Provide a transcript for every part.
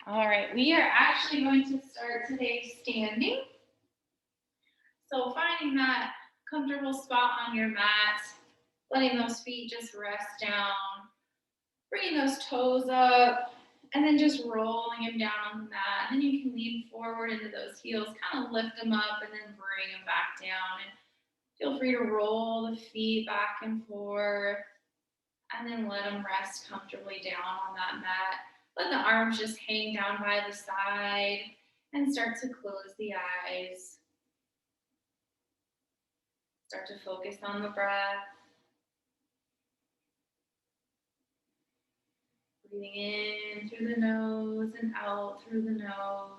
All right, we are actually going to start today standing. So finding that comfortable spot on your mat, letting those feet just rest down, bringing those toes up, and then just rolling them down on the mat. And then you can lean forward into those heels, kind of lift them up, and then bring them back down. And feel free to roll the feet back and forth, and then let them rest comfortably down on that mat. Let the arms just hang down by the side and start to close the eyes. Start to focus on the breath. Breathing in through the nose and out through the nose.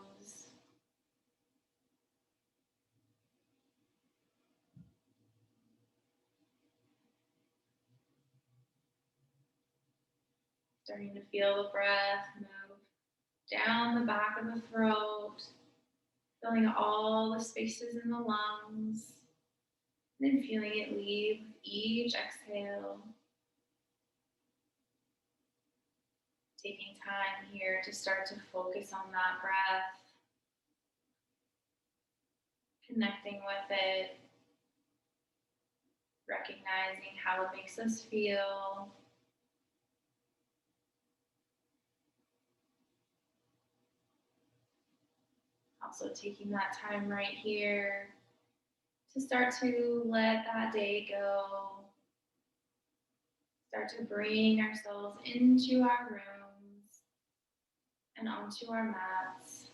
Starting to feel the breath move down the back of the throat, filling all the spaces in the lungs, and then feeling it leave with each exhale. Taking time here to start to focus on that breath, connecting with it, recognizing how it makes us feel. Also taking that time right here to start to let that day go. Start to bring ourselves into our rooms and onto our mats.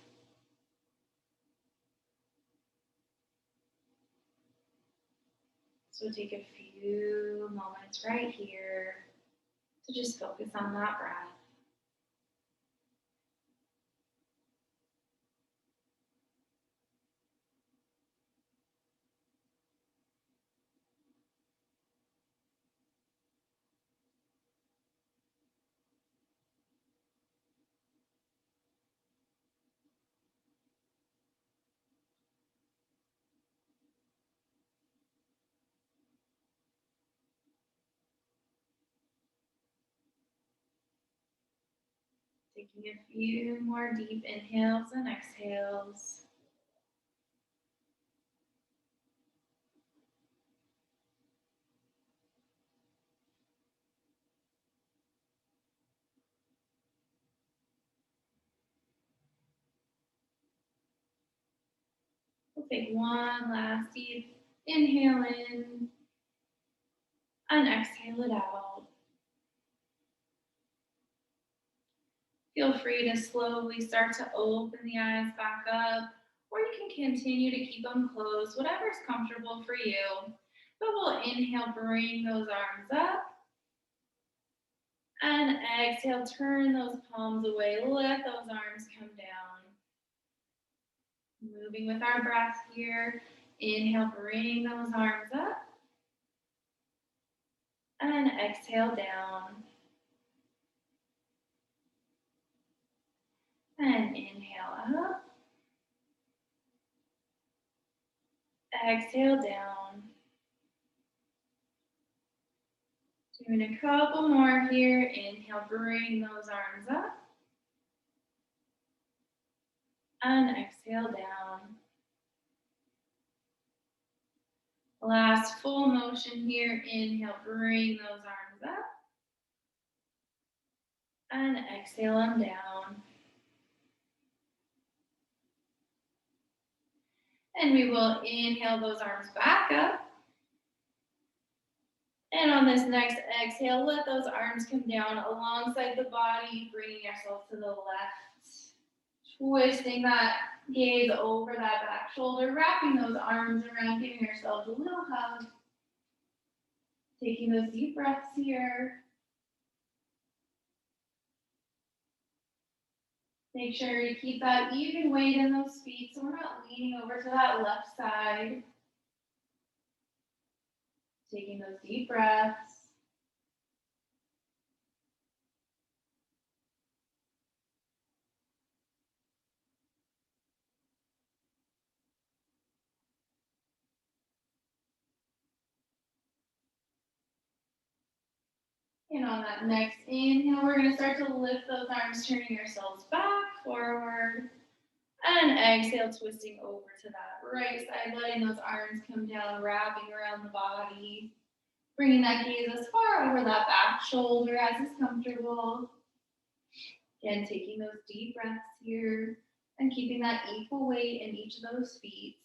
So take a few moments right here to just focus on that breath. Taking a few more deep inhales and exhales. We'll take one last deep inhale in and exhale it out. Feel free to slowly start to open the eyes back up, or you can continue to keep them closed, whatever's comfortable for you. But we'll inhale, bring those arms up, and exhale, turn those palms away, let those arms come down. Moving with our breath here. Inhale, bring those arms up, and exhale down. And inhale up. Exhale down. Doing a couple more here. Inhale, bring those arms up. And exhale down. Last full motion here. Inhale, bring those arms up. And exhale them down. And we will inhale those arms back up. And on this next exhale, let those arms come down alongside the body, bringing yourself to the left. Twisting that gaze over that back shoulder, wrapping those arms around, giving yourself a little hug. Taking those deep breaths here. Make sure to keep that even weight in those feet so we're not leaning over to that left side. Taking those deep breaths. And on that next inhale, we're going to start to lift those arms, turning yourselves back. forward. And exhale, twisting over to that right side, letting those arms come down, wrapping around the body. Bringing that gaze as far over that back shoulder as is comfortable. Again, taking those deep breaths here and keeping that equal weight in each of those feet.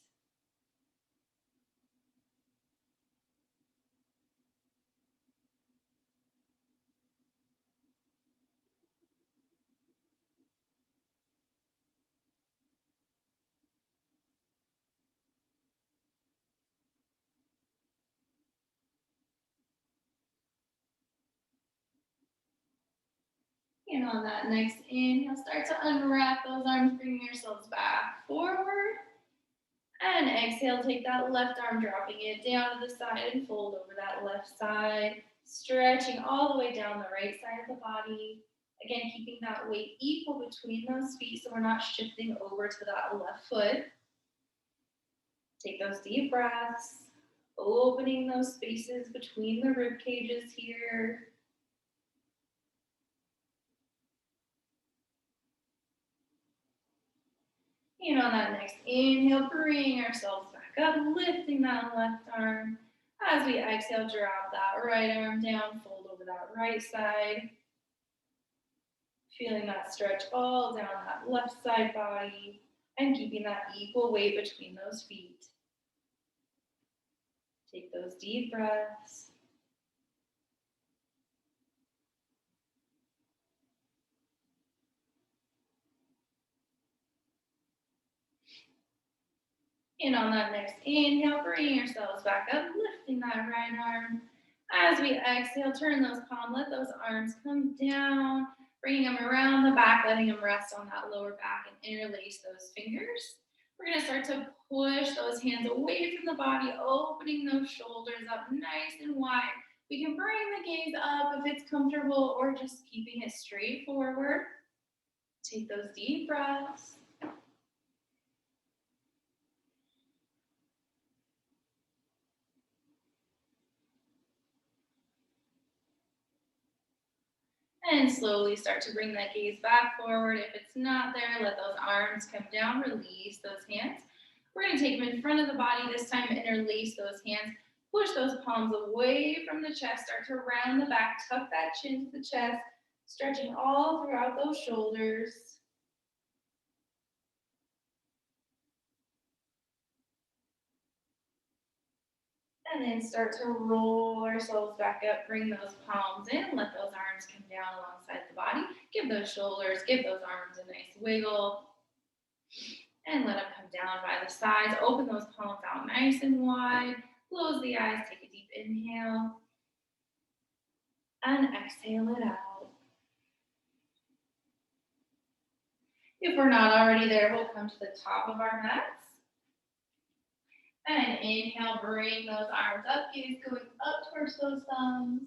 And on that next inhale, start to unwrap those arms, bringing yourselves back forward. And exhale, take that left arm, dropping it down to the side and fold over that left side. Stretching all the way down the right side of the body. Again, keeping that weight equal between those feet so we're not shifting over to that left foot. Take those deep breaths, opening those spaces between the rib cages here. And on that next inhale, bring ourselves back up, lifting that left arm. As we exhale, drop that right arm down, fold over that right side. Feeling that stretch all down that left side body and keeping that equal weight between those feet. Take those deep breaths. And on that next inhale, bring yourselves back up, lifting that right arm. As we exhale, turn those palms, let those arms come down, bringing them around the back, letting them rest on that lower back and interlace those fingers. We're going to start to push those hands away from the body, opening those shoulders up nice and wide. We can bring the gaze up if it's comfortable or just keeping it straight forward. Take those deep breaths. And slowly start to bring that gaze back forward. If it's not there, let those arms come down, release those hands. We're going to take them in front of the body this time, interlace those hands, push those palms away from the chest, start to round the back, tuck that chin to the chest, stretching all throughout those shoulders. And then start to roll ourselves back up, bring those palms in, let those arms come down alongside the body. Give those shoulders, give those arms a nice wiggle. And let them come down by the sides. Open those palms out nice and wide. Close the eyes, take a deep inhale. And exhale it out. If we're not already there, we'll come to the top of our mats. And inhale, bring those arms up, gaze going up towards those thumbs.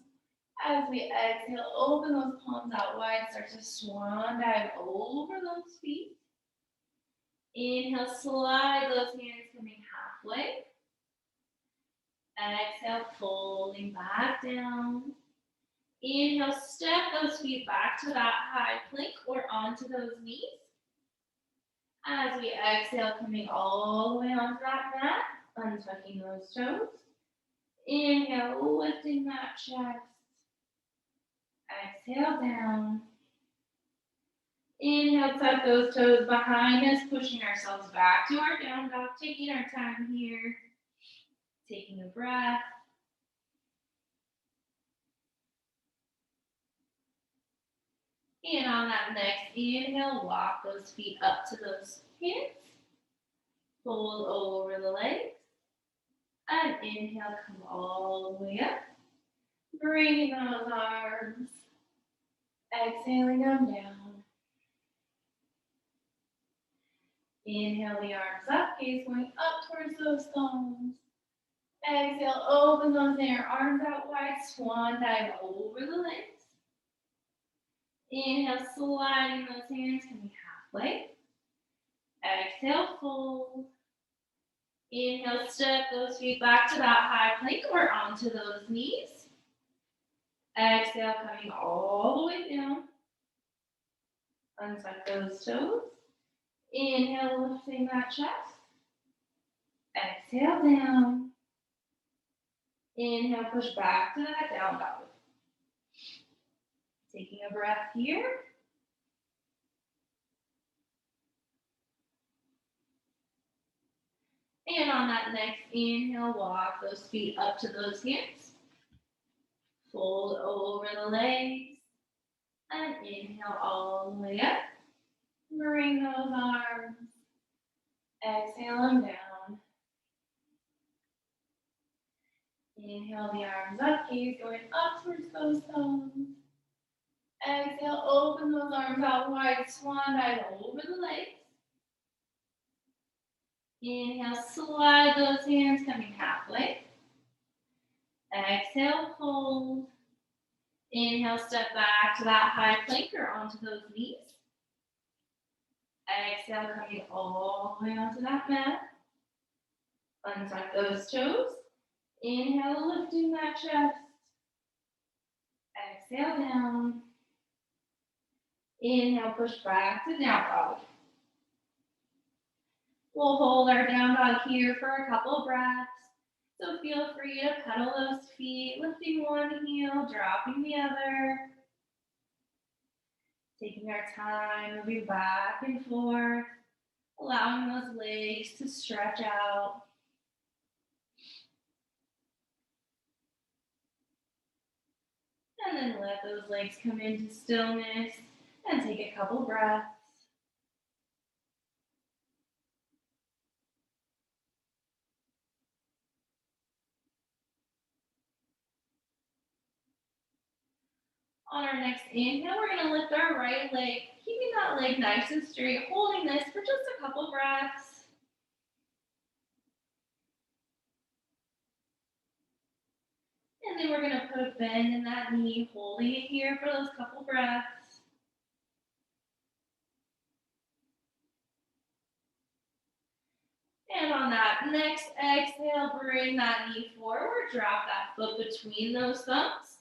As we exhale, open those palms out wide, start to swan dive over those feet. Inhale, slide those hands coming halfway. Exhale, folding back down. Inhale, step those feet back to that high plank or onto those knees. As we exhale, coming all the way onto that mat, untucking those toes. Inhale, lifting that chest. Exhale down. Inhale, tuck those toes behind us, pushing ourselves back to our down dog, taking our time here. Taking a breath. And on that next inhale, walk those feet up to those hands. Fold over the legs. And inhale, come all the way up. Bringing those arms. Exhaling them down. Inhale the arms up, gaze going up towards those thumbs. Exhale, open those inner arms out wide, swan dive over the legs. Inhale, sliding those hands, coming halfway. Exhale, fold. Inhale, step those feet back to that high plank or onto those knees. Exhale, coming all the way down. Untuck those toes. Inhale, lifting that chest. Exhale down. Inhale, push back to that down dog. Taking a breath here. And on that next inhale, walk those feet up to those hands. Fold over the legs. And inhale all the way up. Bring those arms. Exhale them down. Inhale the arms up, gaze going up towards those toes. Exhale, open those arms out wide, swan dive over the legs. Inhale, slide those hands coming halfway. Exhale, fold. Inhale, step back to that high plank or onto those knees. Exhale, coming all the way onto that mat. Untuck those toes. Inhale, lifting that chest. Exhale down. Inhale, push back to down dog. We'll hold our down dog here for a couple breaths. So feel free to pedal those feet, lifting one heel, dropping the other. Taking our time, moving back and forth, allowing those legs to stretch out. And then let those legs come into stillness and take a couple breaths. On our next inhale, we're going to lift our right leg, keeping that leg nice and straight, holding this for just a couple breaths. And then we're going to put a bend in that knee, holding it here for those couple breaths. And on that next exhale, bring that knee forward, drop that foot between those thumbs.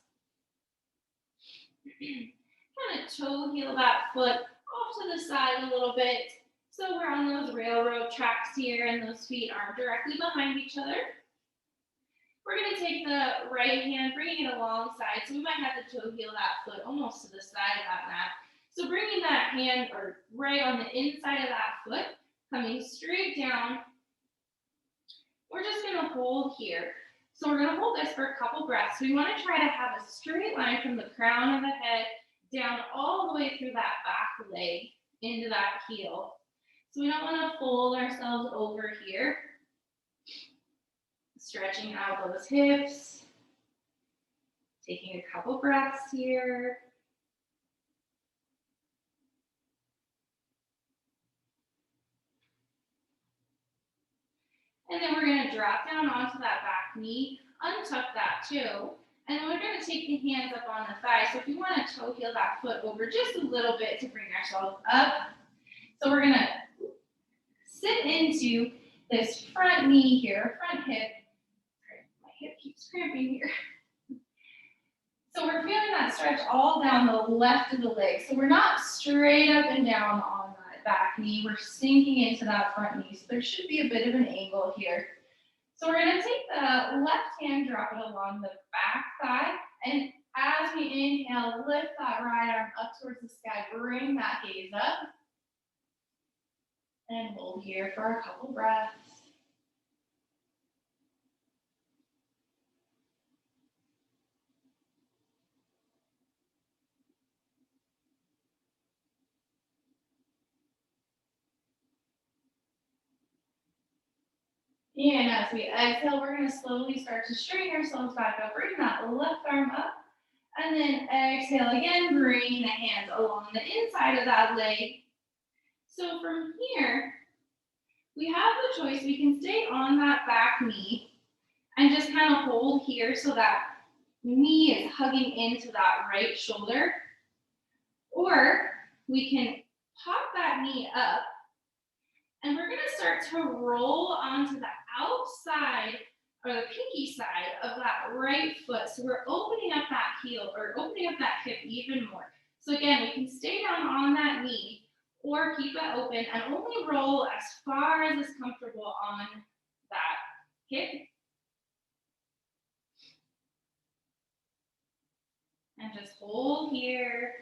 Kind of toe heel that foot off to the side a little bit. So we're on those railroad tracks here and those feet aren't directly behind each other. We're going to take the right hand, bringing it alongside. So we might have to toe heel that foot almost to the side of that mat. So bringing that hand or right on the inside of that foot, coming straight down. We're just going to hold here. So we're going to hold this for a couple breaths. We want to try to have a straight line from the crown of the head down all the way through that back leg into that heel. So we don't want to fold ourselves over here. Stretching out those hips. Taking a couple breaths here. And then we're going to drop down onto that back knee, untuck that too. And then we're going to take the hands up on the thigh. So if you want to toe heel that foot over just a little bit to bring ourselves up. So we're going to sit into this front knee here, front hip. My hip keeps cramping here. So we're feeling that stretch all down the left of the leg. So we're not straight up and down on that back knee. We're sinking into that front knee. So there should be a bit of an angle here. So we're going to take the left hand, drop it along the back thigh. And as we inhale, lift that right arm up towards the sky. Bring that gaze up. And hold here for a couple breaths. And as we exhale, we're going to slowly start to straighten ourselves back up. Bring that left arm up. And then exhale again, bring the hands along the inside of that leg. So from here, we have the choice. We can stay on that back knee and just kind of hold here so that knee is hugging into that right shoulder. Or we can pop that knee up and we're going to start to roll onto the outside or the pinky side of that right foot. So we're opening up that heel or opening up that hip even more. So again, we can stay down on that knee or keep it open and only roll as far as is comfortable on that hip. And just hold here.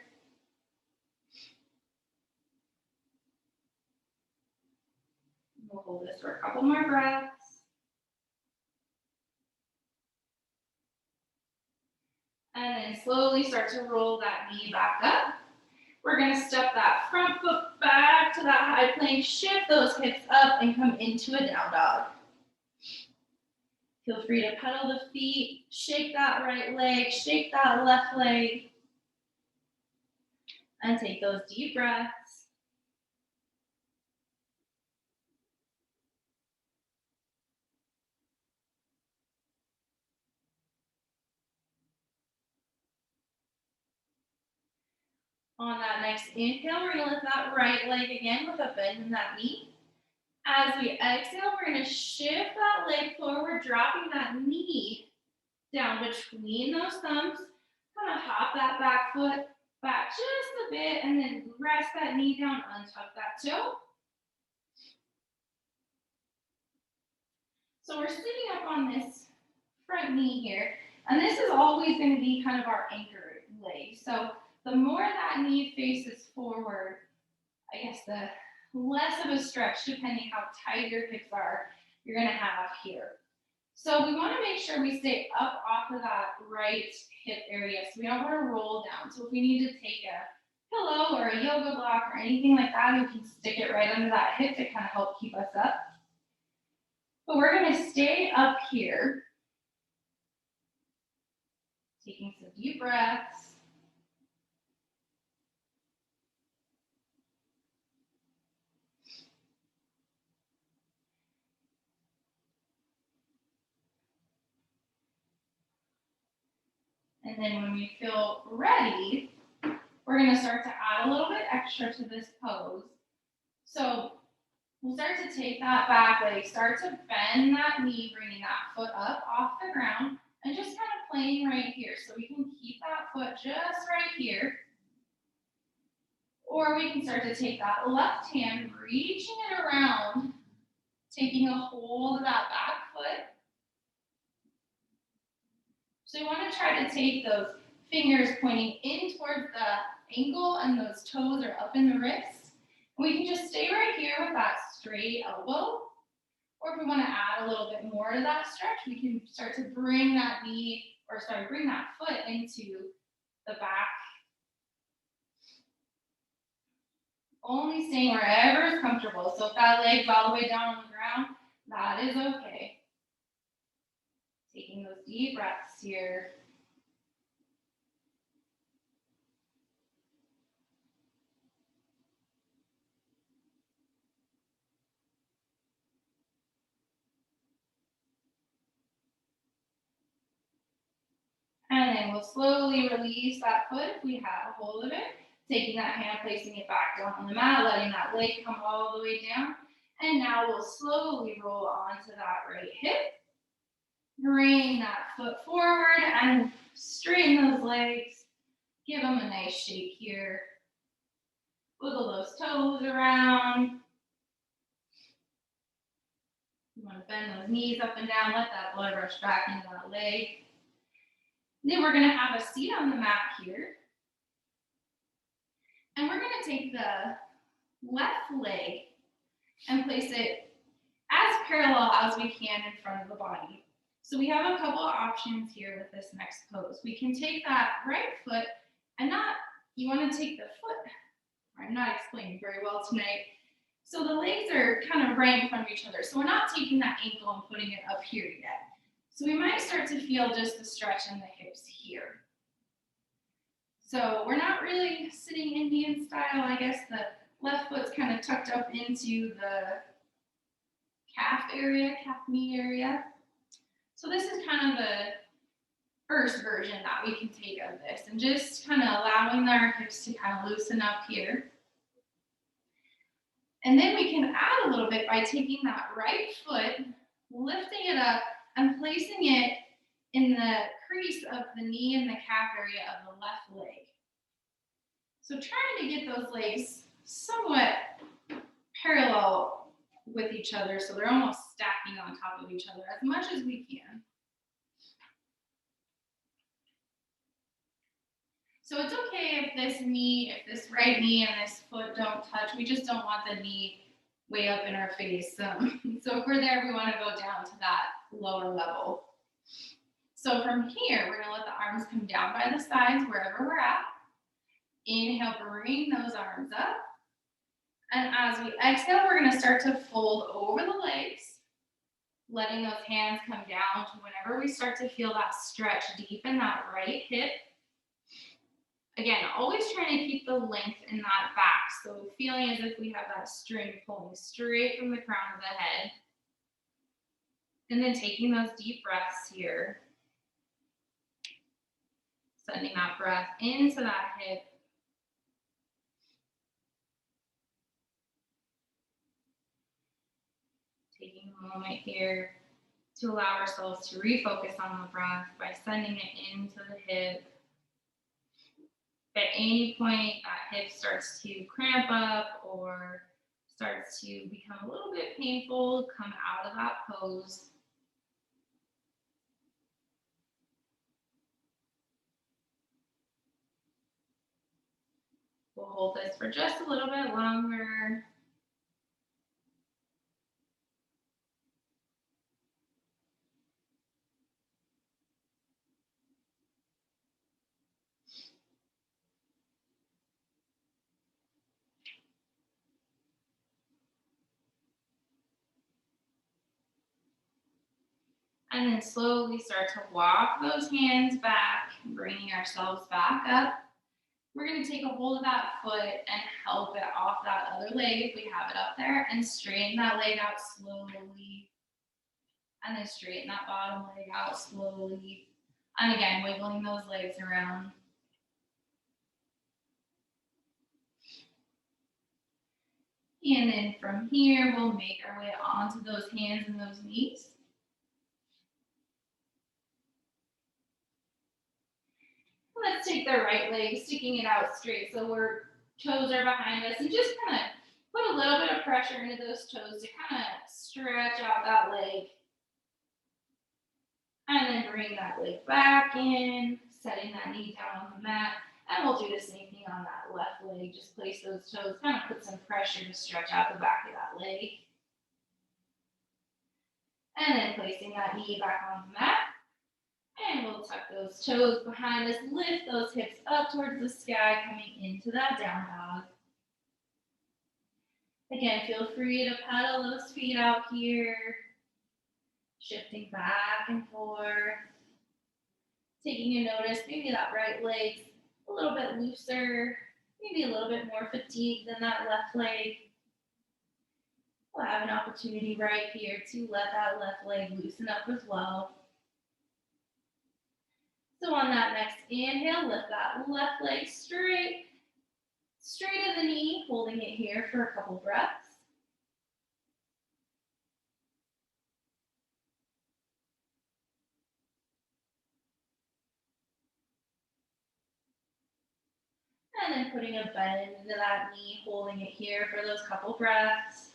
We'll hold this for a couple more breaths. And then slowly start to roll that knee back up. We're going to step that front foot back to that high plank, shift those hips up, and come into a down dog. Feel free to pedal the feet, shake that right leg, shake that left leg, and take those deep breaths. On that next inhale, we're going to lift that right leg again with a bend in that knee. As we exhale, we're going to shift that leg forward, dropping that knee down between those thumbs. Kind of hop that back foot back just a bit and then rest that knee down, untuck that toe. So we're sitting up on this front knee here, and this is always going to be kind of our anchor leg. So the more that knee faces forward, I guess the less of a stretch, depending how tight your hips are, you're going to have here. So we want to make sure we stay up off of that right hip area. So we don't want to roll down. So if we need to take a pillow or a yoga block or anything like that, we can stick it right under that hip to kind of help keep us up. But we're going to stay up here, taking some deep breaths. And then when we feel ready, we're going to start to add a little bit extra to this pose. So we'll start to take that back leg, start to bend that knee, bringing that foot up off the ground, and just kind of playing right here. So we can keep that foot just right here. Or we can start to take that left hand, reaching it around, taking a hold of that back foot. So you want to try to take those fingers pointing in towards the ankle and those toes are up in the wrist. We can just stay right here with that straight elbow. Or if we want to add a little bit more to that stretch, we can start to bring that bring that foot into the back. Only staying wherever is comfortable. So if that leg's all the way down on the ground, that is okay. Taking those deep breaths here. And then we'll slowly release that foot if we have a hold of it. Taking that hand, placing it back down on the mat, letting that leg come all the way down. And now we'll slowly roll onto that right hip. Bring that foot forward and straighten those legs. Give them a nice shake here. Wiggle those toes around. You want to bend those knees up and down. Let that blood rush back into that leg. Then we're going to have a seat on the mat here. And we're going to take the left leg and place it as parallel as we can in front of the body. So we have a couple of options here with this next pose. We can take that right foot and you want to take the foot, I'm not explaining very well tonight. So the legs are kind of right in front of each other. So we're not taking that ankle and putting it up here yet. So we might start to feel just the stretch in the hips here. So we're not really sitting Indian style. I guess the left foot's kind of tucked up into the calf knee area. So this is kind of the first version that we can take of this, and just kind of allowing our hips to kind of loosen up here. And then we can add a little bit by taking that right foot, lifting it up, and placing it in the crease of the knee and the calf area of the left leg. So trying to get those legs somewhat parallel with each other so they're almost stacking on top of each other as much as we can. So it's okay if this right knee and this foot don't touch. We just don't want the knee way up in our face. So if we're there, we want to go down to that lower level. So from here, we're going to let the arms come down by the sides wherever we're at. Inhale, bring those arms up. And as we exhale, we're going to start to fold over the legs, letting those hands come down to whenever we start to feel that stretch deep in that right hip. Again, always trying to keep the length in that back. So feeling as if we have that string pulling straight from the crown of the head. And then taking those deep breaths here. Sending that breath into that hip. Taking a moment here to allow ourselves to refocus on the breath by sending it into the hip. If at any point that hip starts to cramp up or starts to become a little bit painful, come out of that pose. We'll hold this for just a little bit longer. And then slowly start to walk those hands back, bringing ourselves back up. We're going to take a hold of that foot and help it off that other leg if we have it up there and straighten that leg out slowly. And then straighten that bottom leg out slowly. And again, wiggling those legs around. And then from here, we'll make our way onto those hands and those knees. Let's take the right leg, sticking it out straight so our toes are behind us, and just kind of put a little bit of pressure into those toes to kind of stretch out that leg. And then bring that leg back in, setting that knee down on the mat. And we'll do the same thing on that left leg. Just place those toes, kind of put some pressure to stretch out the back of that leg. And then placing that knee back on the mat. And we'll tuck those toes behind us, lift those hips up towards the sky, coming into that down dog. Again, feel free to pedal those feet out here, shifting back and forth. Taking a notice, maybe that right leg's a little bit looser, maybe a little bit more fatigued than that left leg. We'll have an opportunity right here to let that left leg loosen up as well. So on that next inhale, lift that left leg straight of the knee, holding it here for a couple breaths. And then putting a bend into that knee, holding it here for those couple breaths.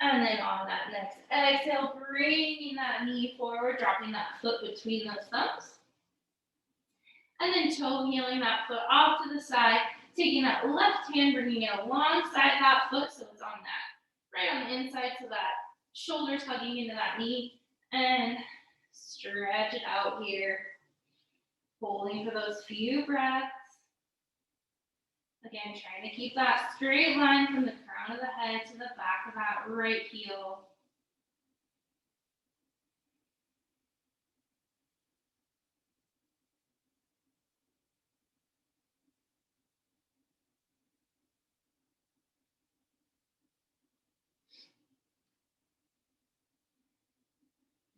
And then on that next exhale, bringing that knee forward, dropping that foot between those thumbs. And then toe heeling that foot off to the side, taking that left hand, bringing it alongside that foot so it's on that, right on the inside so that shoulder's hugging into that knee. And stretch it out here, holding for those few breaths. Again, trying to keep that straight line from the crown of the head to the back of that right heel.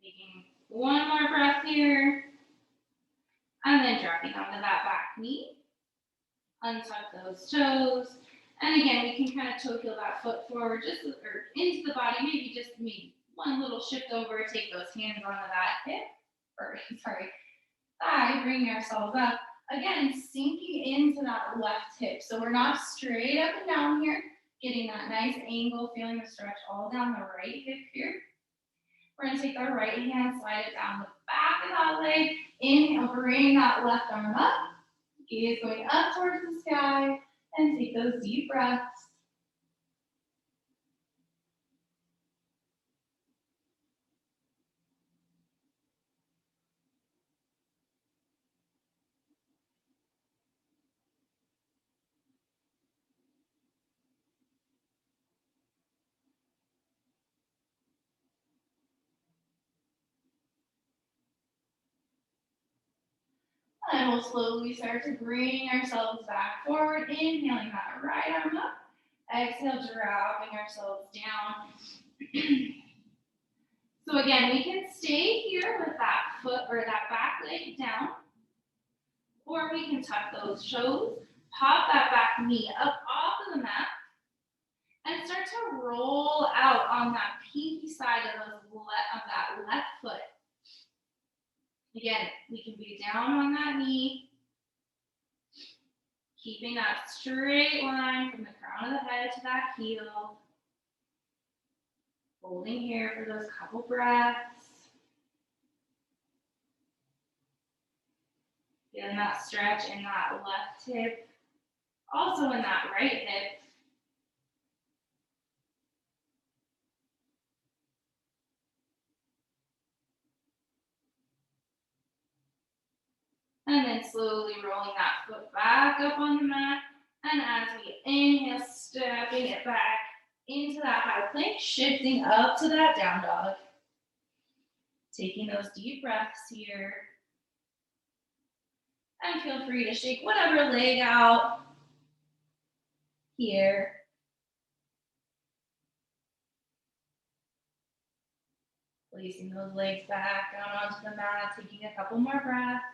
Taking one more breath here. And then dropping onto that back knee. Untuck those toes. And again, we can kind of toe heel that foot forward, just or into the body, maybe one little shift over, take those hands onto that hip, or sorry, thigh, bringing ourselves up. Again, sinking into that left hip. So we're not straight up and down here, getting that nice angle, feeling the stretch all down the right hip here. We're going to take our right hand, slide it down the back of that leg. Inhale, bring that left arm up. Gaze going up towards the sky. And take those deep breaths. And we'll slowly start to bring ourselves back forward, inhaling that right arm up. Exhale, dropping ourselves down. So again, we can stay here with that foot or that back leg down, or we can tuck those toes, pop that back knee up off of the mat, and start to roll out on that pinky side of that left foot. Again, we can be down on that knee, keeping that straight line from the crown of the head to that heel. Holding here for those couple breaths. Feeling that stretch in that left hip, also in that right hip. And then slowly rolling that foot back up on the mat. And as we inhale, stepping it back into that high plank, shifting up to that down dog. Taking those deep breaths here. And feel free to shake whatever leg out here. Placing those legs back down onto the mat, taking a couple more breaths.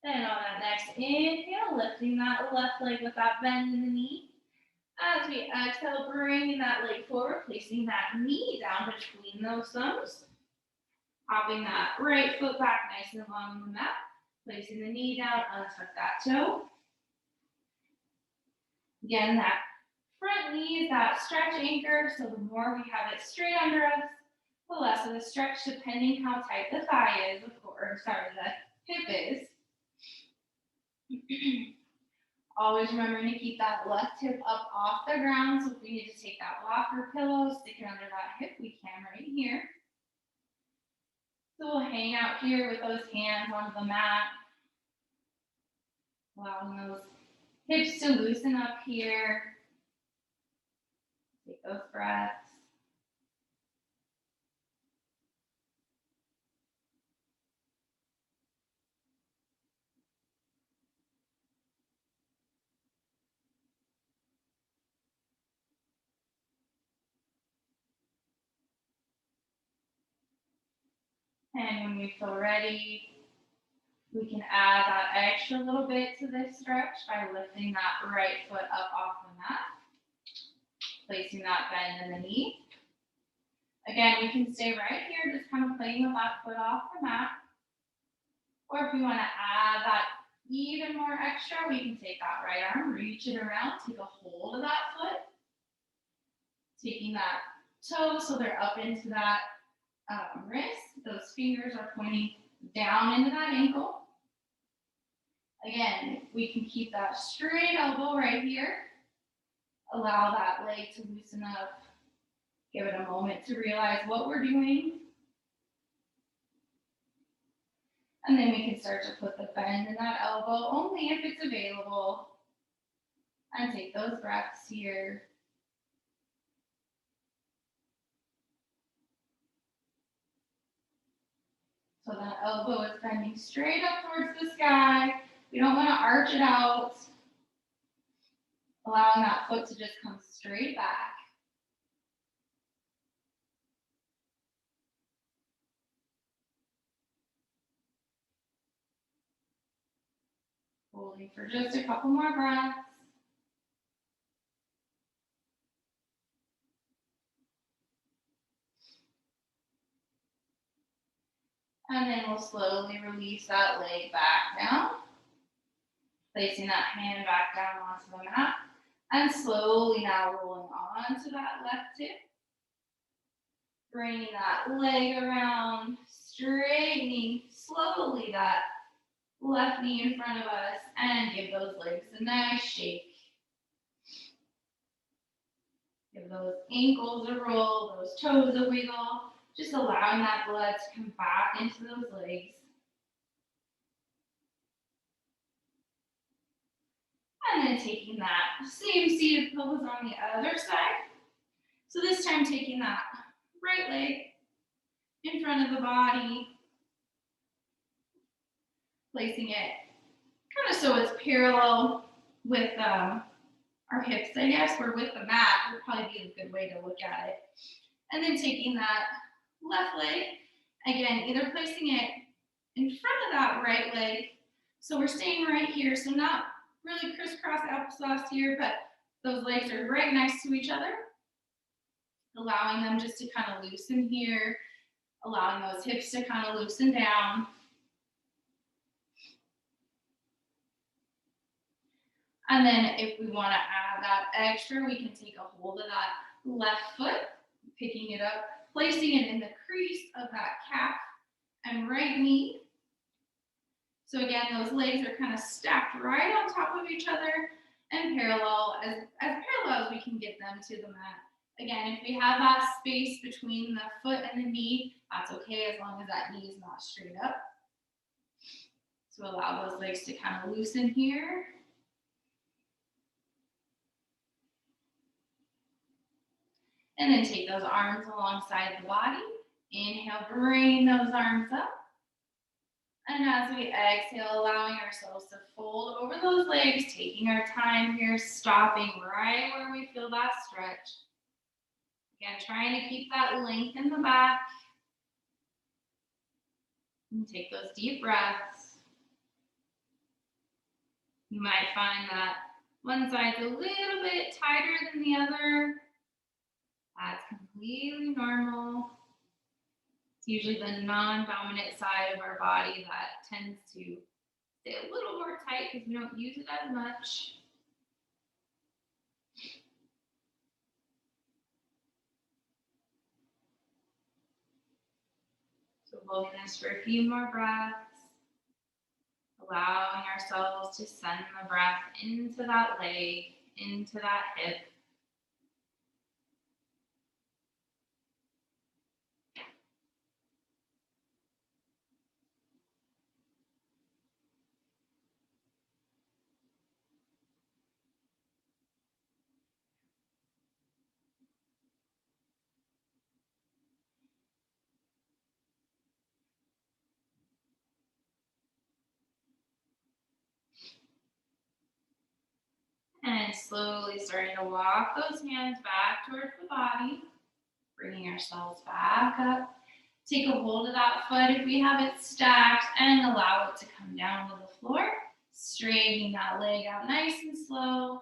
Then on that next inhale, lifting that left leg with that bend in the knee. As we exhale, bringing that leg forward, placing that knee down between those thumbs. Hopping that right foot back nice and long on the mat. Placing the knee down, untuck that toe. Again, that front knee is that stretch anchor, so the more we have it straight under us, the less of a stretch, depending how tight the thigh is, of course, sorry, the hip is. Always remembering to keep that left hip up off the ground. So if we need to take that block or pillow, stick it under that hip, we can right here. So we'll hang out here with those hands onto the mat. Allowing those hips to loosen up here. Take those breaths. And when we feel ready, we can add that extra little bit to this stretch by lifting that right foot up off the mat. Placing that bend in the knee. Again, we can stay right here, just kind of playing with that foot off the mat. Or if we want to add that even more extra, we can take that right arm, reach it around, take a hold of that foot. Taking that toe so they're up into that wrist. Those fingers are pointing down into that ankle. Again, we can keep that straight elbow right here. Allow that leg to loosen up. Give it a moment to realize what we're doing. And then we can start to put the bend in that elbow only if it's available. And take those breaths here. So that elbow is bending straight up towards the sky. We don't want to arch it out. Allowing that foot to just come straight back. Holding for just a couple more breaths. And then we'll slowly release that leg back down. Placing that hand back down onto the mat. And slowly now rolling onto that left hip. Bringing that leg around, straightening slowly that left knee in front of us, and give those legs a nice shake. Give those ankles a roll, those toes a wiggle, just allowing that blood to come back into those legs. And then taking that same seated pose on the other side. So this time taking that right leg in front of the body, placing it kind of so it's parallel with our hips, I guess, or with the mat would probably be a good way to look at it. And then taking that left leg, again, either placing it in front of that right leg, so we're staying right here, so not really crisscross applesauce here, but those legs are right next to each other, allowing them just to kind of loosen here, allowing those hips to kind of loosen down. And then if we want to add that extra, we can take a hold of that left foot, picking it up, placing it in the crease of that calf and right knee. So again, those legs are kind of stacked right on top of each other and parallel, as parallel as we can get them to the mat. Again, if we have that space between the foot and the knee, that's okay as long as that knee is not straight up. So allow those legs to kind of loosen here. And then take those arms alongside the body. Inhale, bring those arms up. And as we exhale, allowing ourselves to fold over those legs, taking our time here, stopping right where we feel that stretch. Again, trying to keep that length in the back. And take those deep breaths. You might find that one side's a little bit tighter than the other. That's completely normal. It's usually the non-dominant side of our body that tends to stay a little more tight because we don't use it as much. So holding this for a few more breaths, allowing ourselves to send the breath into that leg, into that hip. And slowly starting to walk those hands back towards the body, bringing ourselves back up. Take a hold of that foot if we have it stacked and allow it to come down to the floor. Straightening that leg out nice and slow.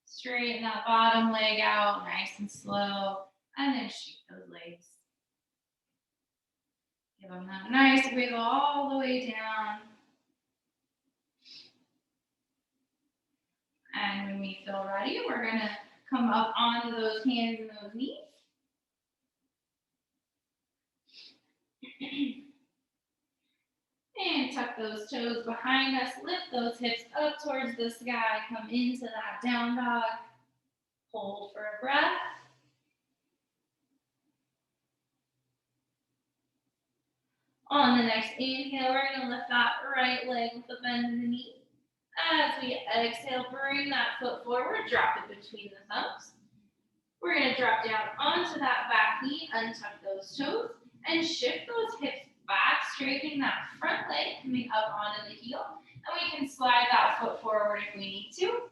Straighten that bottom leg out nice and slow. And then shake those legs. Give them that nice wiggle all the way down. And when we feel ready, we're going to come up onto those hands and those knees. And tuck those toes behind us. Lift those hips up towards the sky. Come into that down dog. Hold for a breath. On the next inhale, we're going to lift that right leg with a bend in the knee. As we exhale, bring that foot forward, drop it between the thumbs. We're going to drop down onto that back knee, untuck those toes, and shift those hips back, straightening that front leg, coming up onto the heel. And we can slide that foot forward if we need to.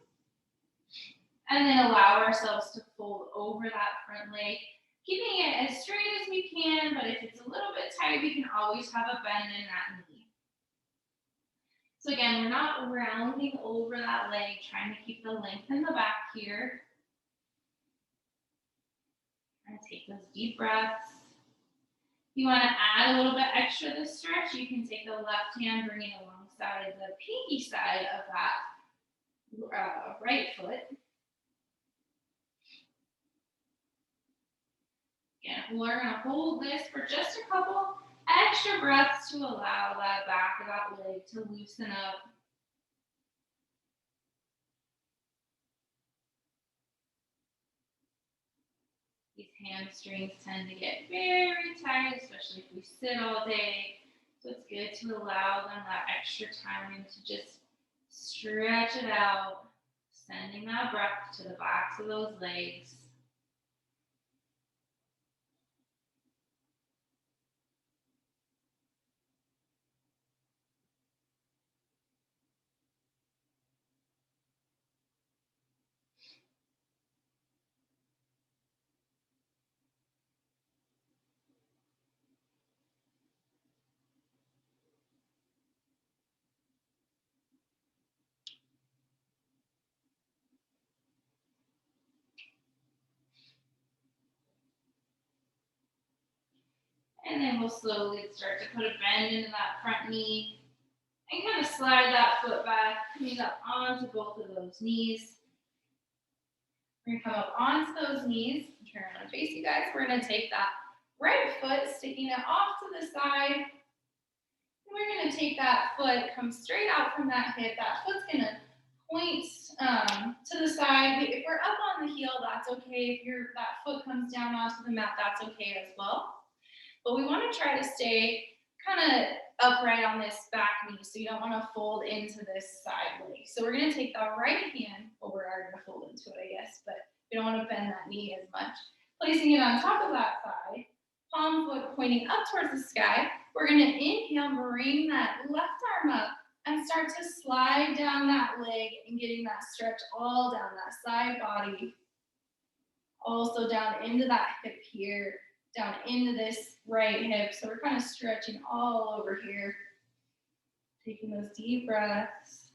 And then allow ourselves to fold over that front leg, keeping it as straight as we can, but if it's a little bit tight, we can always have a bend in that knee. So again, we're not rounding over that leg, trying to keep the length in the back here. And take those deep breaths. If you want to add a little bit extra to the stretch, you can take the left hand, bring it alongside the pinky side of that right foot. Again, we're going to hold this for just a couple extra breaths to allow that back of that leg to loosen up. These hamstrings tend to get very tight, especially if we sit all day. So it's good to allow them that extra time to just stretch it out, sending that breath to the backs of those legs. And then we'll slowly start to put a bend into that front knee and kind of slide that foot back, coming up onto both of those knees. We're going to come up onto those knees, turn around and face you guys. We're going to take that right foot, sticking it off to the side. And we're going to take that foot, come straight out from that hip. That foot's going to point to the side. If we're up on the heel, that's okay. If that foot comes down onto the mat, that's okay as well. But we want to try to stay kind of upright on this back knee, so you don't want to fold into this side leg. So we're going to take the right hand, well, we are going to fold into it, I guess, but we don't want to bend that knee as much. Placing it on top of that thigh, palm foot pointing up towards the sky. We're going to inhale, bring that left arm up, and start to slide down that leg and getting that stretch all down that side body. Also down into that hip here, down into this right hip. So we're kind of stretching all over here. Taking those deep breaths.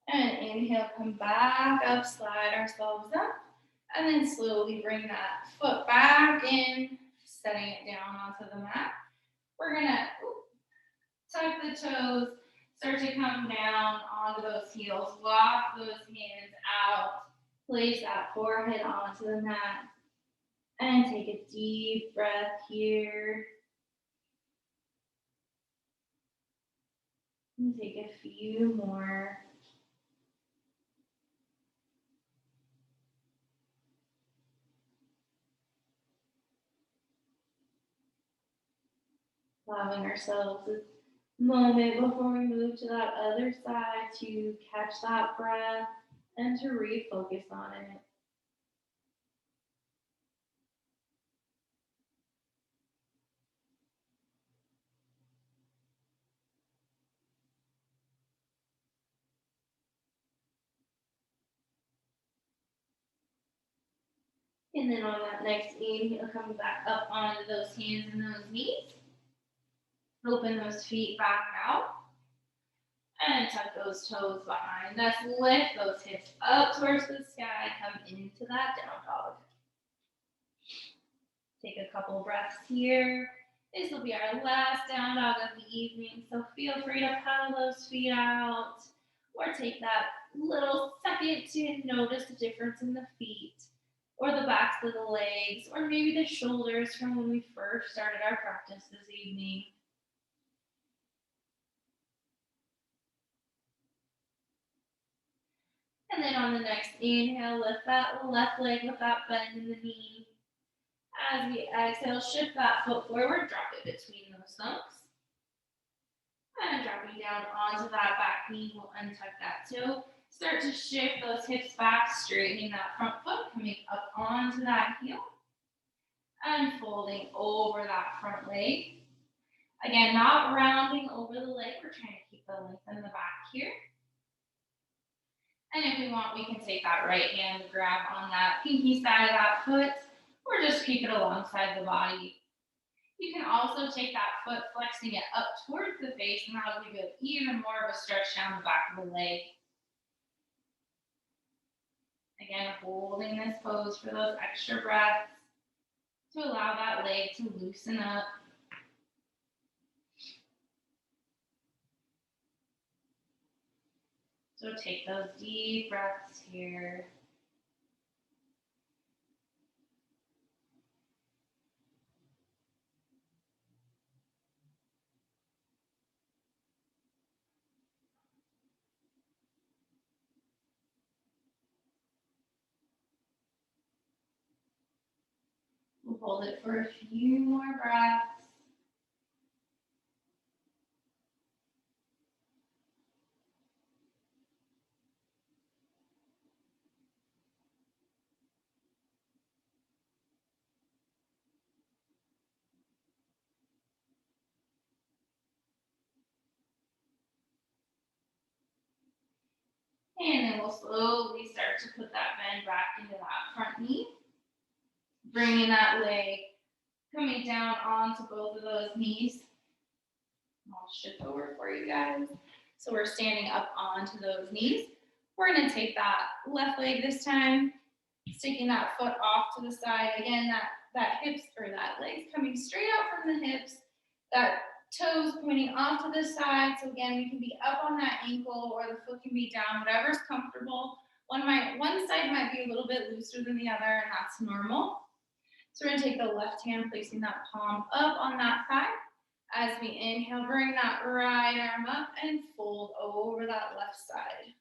And inhale, come back up, slide ourselves up. And then slowly bring that foot back in, setting it down onto the mat. We're going to tuck the toes, start to come down onto those heels, walk those hands out, place that forehead onto the mat, and take a deep breath here. And take a few more. Allowing ourselves a moment before we move to that other side to catch that breath and to refocus on it. And then on that next inhale, come back up onto those hands and those knees. Open those feet back out. And tuck those toes behind us. Lift those hips up towards the sky. Come into that down dog. Take a couple breaths here. This will be our last down dog of the evening, so feel free to pedal those feet out or take that little second to notice the difference in the feet or the backs of the legs or maybe the shoulders from when we first started our practice this evening. And then on the next inhale, lift that left leg with that bend in the knee. As we exhale, shift that foot forward, drop it between those thumbs. And dropping down onto that back knee, we'll untuck that toe. Start to shift those hips back, straightening that front foot, coming up onto that heel. And folding over that front leg. Again, not rounding over the leg. We're trying to keep the length in the back here. And if we want, we can take that right hand, grab on that pinky side of that foot, or just keep it alongside the body. You can also take that foot, flexing it up towards the face, and that'll give you even more of a stretch down the back of the leg. Again, holding this pose for those extra breaths to allow that leg to loosen up. So take those deep breaths here. We'll hold it for a few more breaths. And then we'll slowly start to put that bend back into that front knee. Bringing that leg coming down onto both of those knees. I'll shift over for you guys. So we're standing up onto those knees. We're going to take that left leg this time, sticking that foot off to the side. Again, that hips or that leg's coming straight out from the hips. That toes pointing off to the side. So again, we can be up on that ankle or the foot can be down, whatever's comfortable. One side might be a little bit looser than the other, and that's normal. So we're going to take the left hand, placing that palm up on that thigh. As we inhale, bring that right arm up and fold over that left side.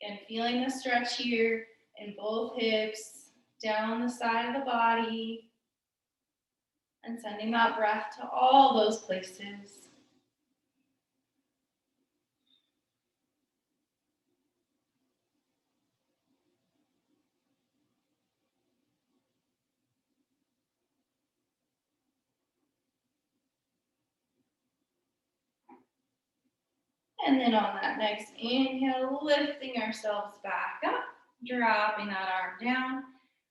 Again, feeling the stretch here in both hips, down the side of the body, and sending that breath to all those places. And then on that next inhale, lifting ourselves back up, dropping that arm down.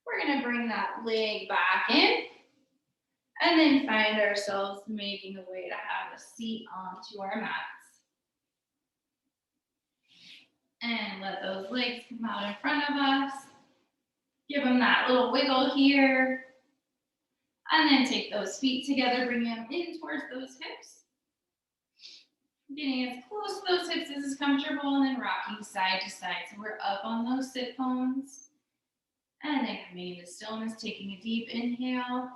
We're going to bring that leg back in, and then find ourselves making a way to have a seat onto our mats. And let those legs come out in front of us. Give them that little wiggle here. And then take those feet together, bring them in towards those hips. Getting as close to those hips as is comfortable, and then rocking side to side. So we're up on those sit bones. And then coming into stillness, taking a deep inhale.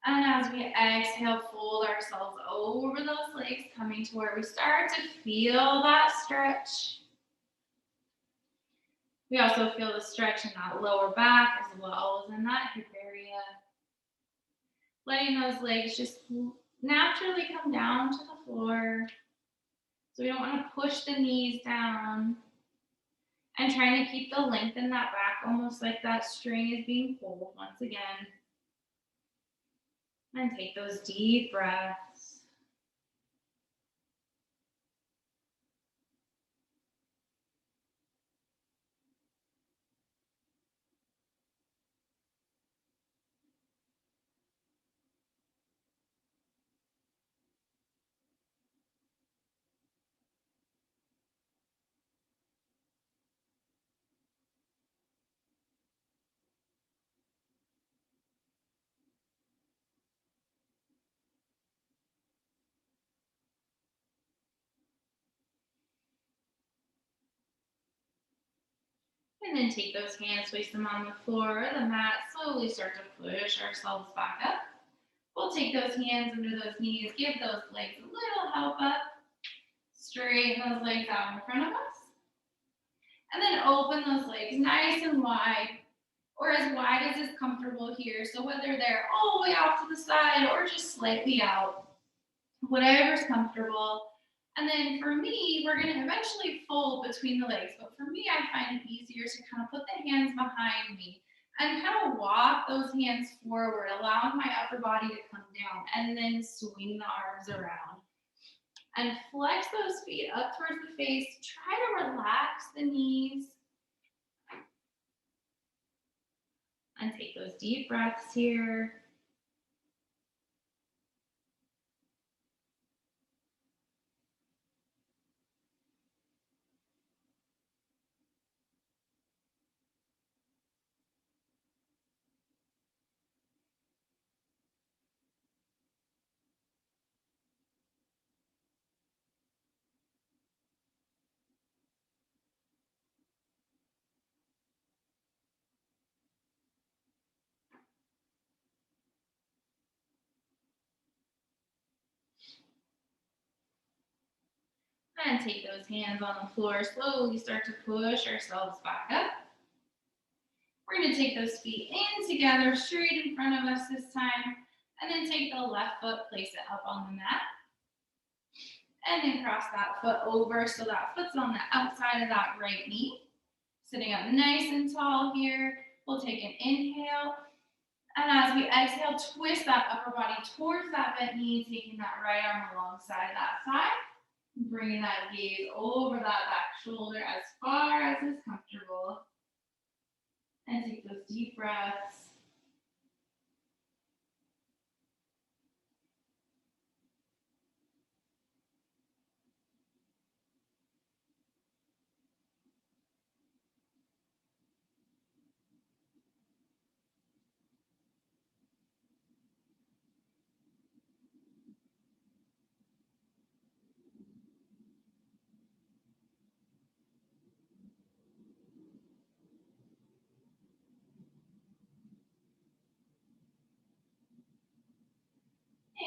And as we exhale, fold ourselves over those legs, coming to where we start to feel that stretch. We also feel the stretch in that lower back as well as in that hip area. Letting those legs just naturally come down to the floor. So we don't want to push the knees down. And trying to keep the length in that back, almost like that string is being pulled once again. And take those deep breaths. And then take those hands, place them on the floor or the mat. Slowly start to push ourselves back up. We'll take those hands under those knees, give those legs a little help up. Straighten those legs out in front of us. And then open those legs nice and wide, or as wide as is comfortable here. So whether they're all the way off to the side or just slightly out, whatever's comfortable. And then for me, we're going to eventually fold between the legs. But for me, I find it easier to kind of put the hands behind me and kind of walk those hands forward, allowing my upper body to come down, and then swing the arms around. And flex those feet up towards the face. Try to relax the knees. And take those deep breaths here. And take those hands on the floor. Slowly start to push ourselves back up. We're going to take those feet in together, straight in front of us this time. And then take the left foot, place it up on the mat. And then cross that foot over so that foot's on the outside of that right knee. Sitting up nice and tall here. We'll take an inhale. And as we exhale, twist that upper body towards that bent knee, taking that right arm alongside that thigh. Bringing that gaze over that back shoulder as far as is comfortable. And take those deep breaths.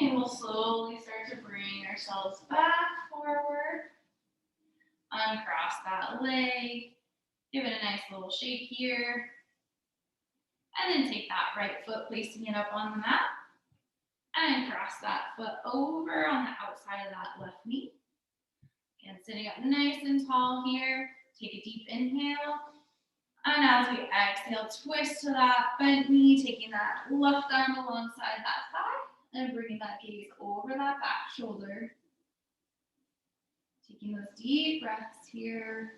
And we'll slowly start to bring ourselves back forward. Uncross that leg. Give it a nice little shake here. And then take that right foot, placing it up on the mat. And cross that foot over on the outside of that left knee. And sitting up nice and tall here. Take a deep inhale. And as we exhale, twist to that bent knee, taking that left arm alongside that thigh. And bringing that gaze over that back shoulder. Taking those deep breaths here.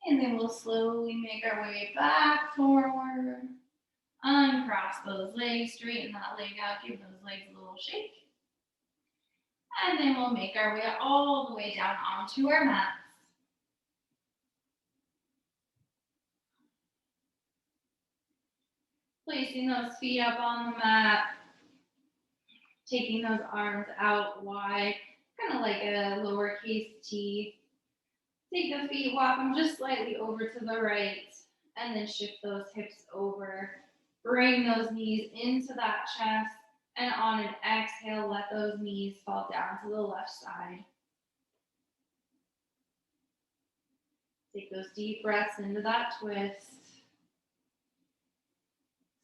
And then we'll slowly make our way back forward. Uncross those legs, straighten that leg out, give those legs a little shake. And then we'll make our way all the way down onto our mats. Placing those feet up on the mat. Taking those arms out wide, kind of like a lowercase T. Take the feet, walk them just slightly over to the right, and then shift those hips over. Bring those knees into that chest, and on an exhale, let those knees fall down to the left side. Take those deep breaths into that twist.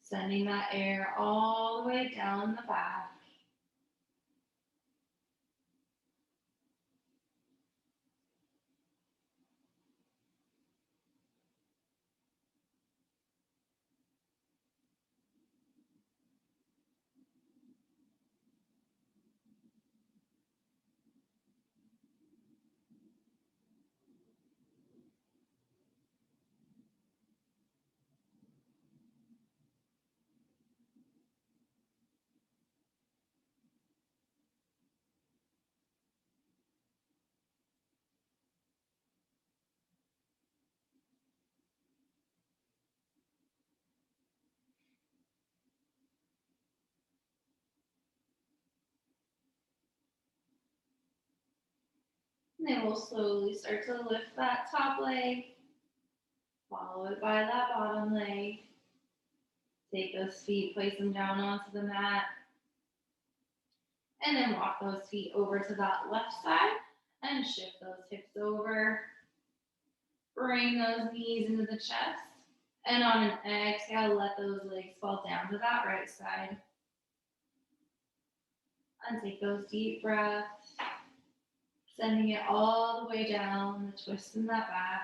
Sending that air all the way down the back. And then we'll slowly start to lift that top leg, follow it by that bottom leg. Take those feet, place them down onto the mat, and then walk those feet over to that left side and shift those hips over. Bring those knees into the chest. And on an exhale, let those legs fall down to that right side. And take those deep breaths, sending it all the way down, the twist in that back.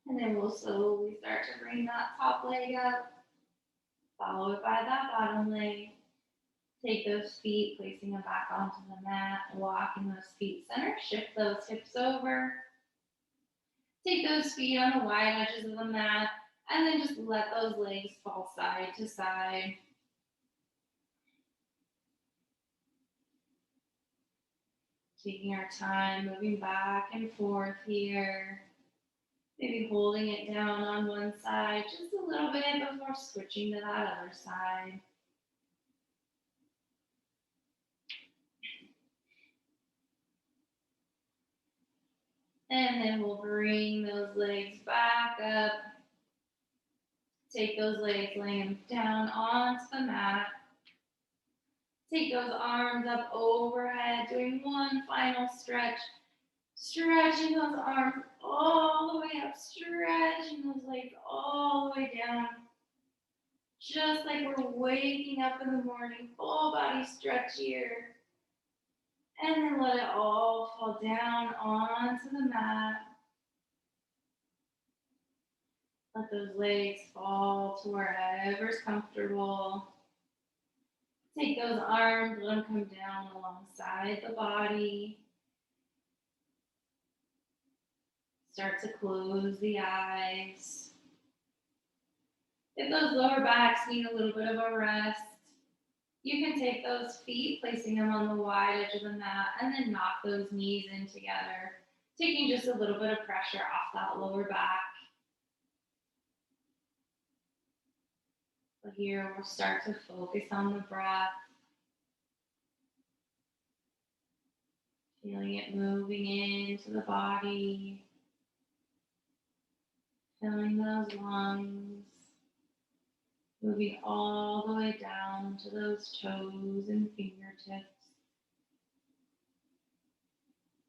And then we'll slowly start to bring that top leg up, follow it by that bottom leg. Take those feet, placing them back onto the mat, walking those feet center, shift those hips over. Take those feet on the wide edges of the mat, and then just let those legs fall side to side. Taking our time, moving back and forth here. Maybe holding it down on one side just a little bit before switching to that other side. And then we'll bring those legs back up. Take those legs, laying them down onto the mat. Take those arms up overhead, doing one final stretch. Stretching those arms all the way up, stretching those legs all the way down. Just like we're waking up in the morning, full body stretch here. And then let it all fall down onto the mat. Let those legs fall to wherever's comfortable. Take those arms, let them come down alongside the body. Start to close the eyes. If those lower backs need a little bit of a rest, you can take those feet, placing them on the wide edge of the mat, and then knock those knees in together, taking just a little bit of pressure off that lower back. But here we'll start to focus on the breath. Feeling it moving into the body. Filling those lungs. Moving all the way down to those toes and fingertips.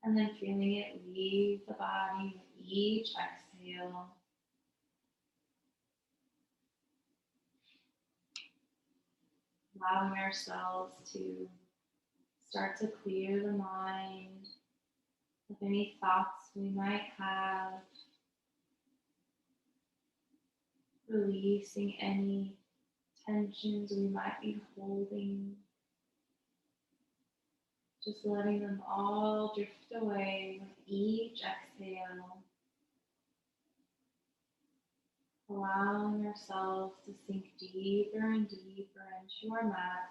And then feeling it leave the body with each exhale. Allowing ourselves to start to clear the mind of any thoughts we might have. Releasing any tensions we might be holding. Just letting them all drift away with each exhale. Allowing ourselves to sink deeper and deeper into our mats.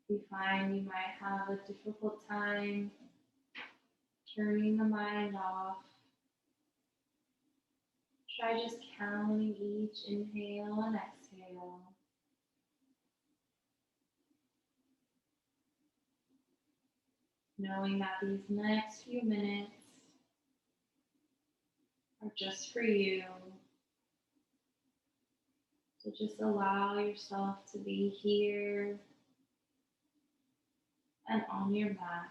We find we might have a difficult time turning the mind off. Try just counting each inhale and exhale. Knowing that these next few minutes are just for you. So just allow yourself to be here and on your mat.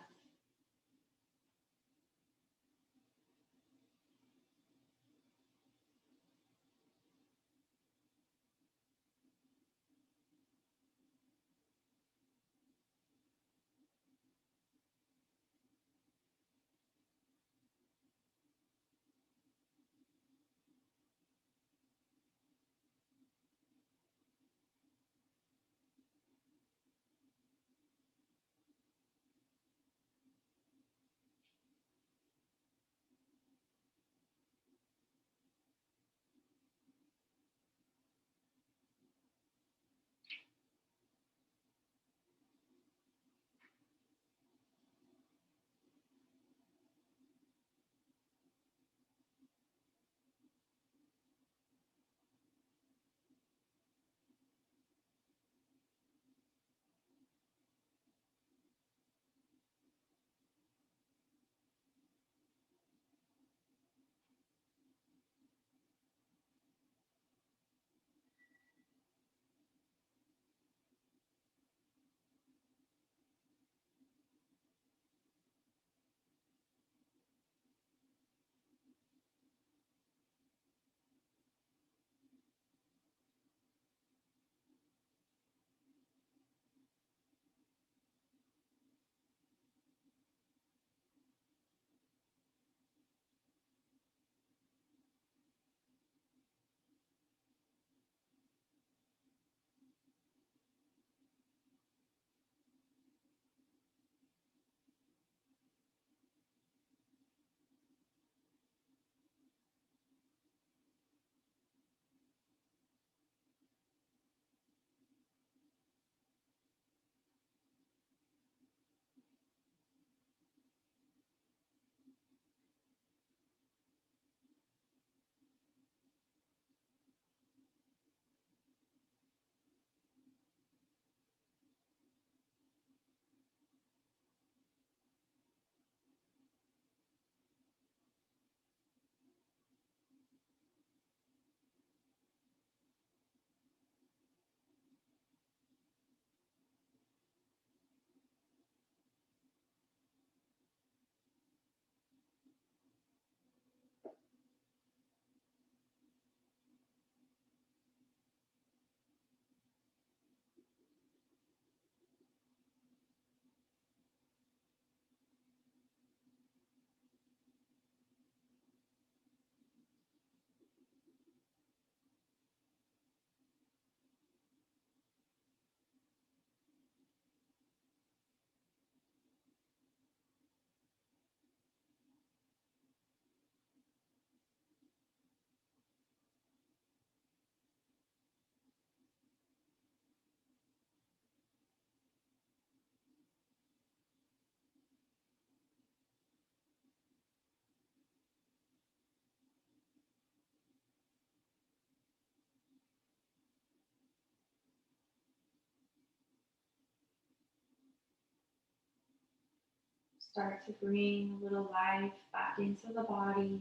Start to bring a little life back into the body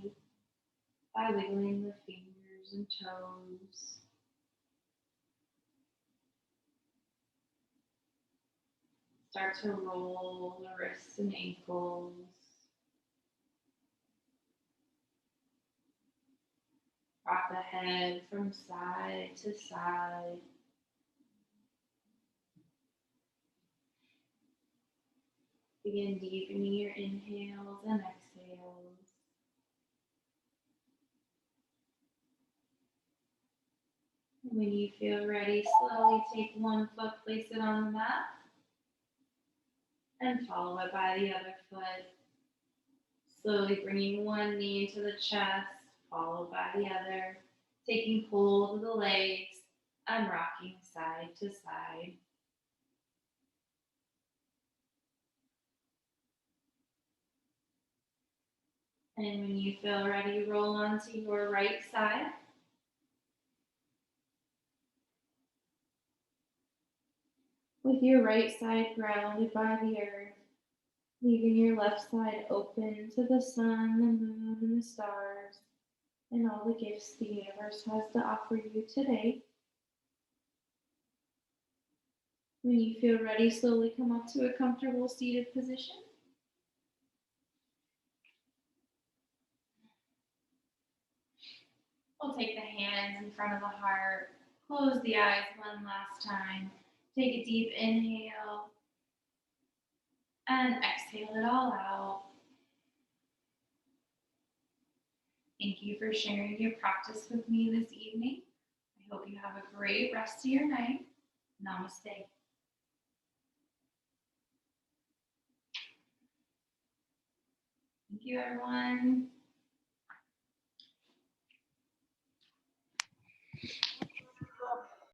by wiggling the fingers and toes. Start to roll the wrists and ankles. Rock the head from side to side. Begin deepening your inhales and exhales. When you feel ready, slowly take one foot, place it on the mat, and follow it by the other foot. Slowly bringing one knee into the chest, followed by the other, taking hold of the legs and rocking side to side. And when you feel ready, roll onto your right side. With your right side grounded by the earth, leaving your left side open to the sun, the moon, and the stars, and all the gifts the universe has to offer you today. When you feel ready, slowly come up to a comfortable seated position. We'll take the hands in front of the heart, close the eyes one last time, take a deep inhale, and exhale it all out. Thank you for sharing your practice with me this evening. I hope you have a great rest of your night. Namaste. Thank you, everyone.